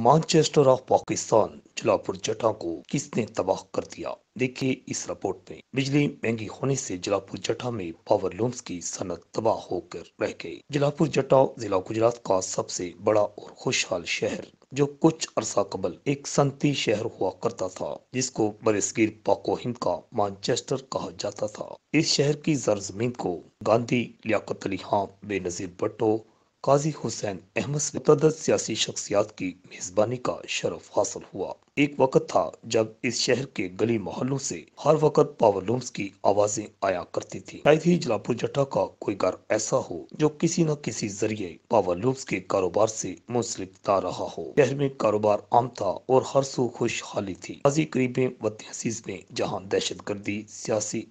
Manchester of Pakistan جلاپور Jata کو کس نے تباہ کر دیا؟ دیکھیے اس رپورٹ میں۔ بجلی مہنگی ہونے سے جلاپور جٹا میں پاور لومز کی صنعت تباہ ہو کر رہ گئی۔ جلاپور جٹا ضلع گجرات کا سب سے بڑا اور خوشحال شہر، جو کچھ عرصہ قبل ایک صنعتی شہر ہوا کرتا تھا، جس کو برصغیر پاک و ہند کا مانچسٹر کہا جاتا تھا۔ اس شہر کی زرزمین کو گاندھی، لیاقت علی خان، بے نظیر بھٹو، قاضی حسین احمد سے متعدد سیاسی شخصیات کی میزبانی کا شرف حاصل ہوا۔ ایک وقت تھا جب اس شہر کے گلی محلوں سے ہر وقت پاور لومز کی آوازیں آیا کرتی تھی۔ شاید ہی جلاپور جٹا کا کوئی گھر ایسا ہو جو کسی نہ کسی ذریعے پاور لومز کے کاروبار سے منسلک نہ رہا ہو۔ شہر میں کاروبار عام تھا اور ہر سو خوشحالی تھی۔ ماضی قریب میں وطن عزیز میں جہاں دہشت گردی، سیاسی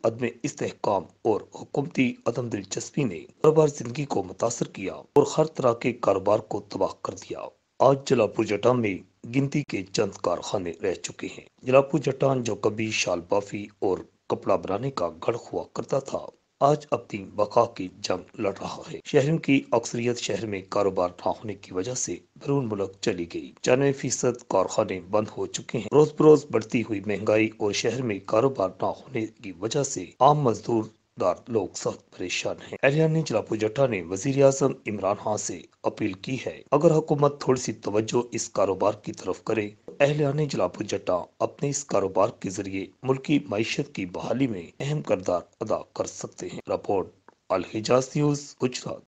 عدم استحکام اور حکومتی عدم دلچسپی نے کاروبار زندگی کو متاثر کیا اور ہر طرح کے کاروبار کو تباہ کر دیا، آج جلاپور جٹا میں گنتی کے چند کارخانے رہ چکے ہیں۔ جلاپور جٹا جو کبھی شال بافی اور کپڑا بنانے کا گڑھ ہوا کرتا تھا، آج اپنی بقا کی جنگ لڑ رہا ہے۔ شہریوں کی اکثریت شہر میں کاروبار نہ ہونے کی وجہ سے بیرون ملک چلی گئی۔ 95% کارخانے بند ہو چکے ہیں۔ روز بروز بڑھتی ہوئی مہنگائی اور شہر میں کاروبار نہ ہونے کی وجہ سے عام مزدور دار لوگ سخت پریشان ہیں۔ اہلیہ نے جلاپور جٹا نے وزیر اعظم عمران خان سے اپیل کی ہے، اگر حکومت تھوڑی سی توجہ اس کاروبار کی طرف کرے تو اہلیہ نے جلاپور جٹا اپنے اس کاروبار کے ذریعے ملکی معیشت کی بحالی میں اہم کردار ادا کر سکتے ہیں۔ Report Alhijaz news, Gujarat.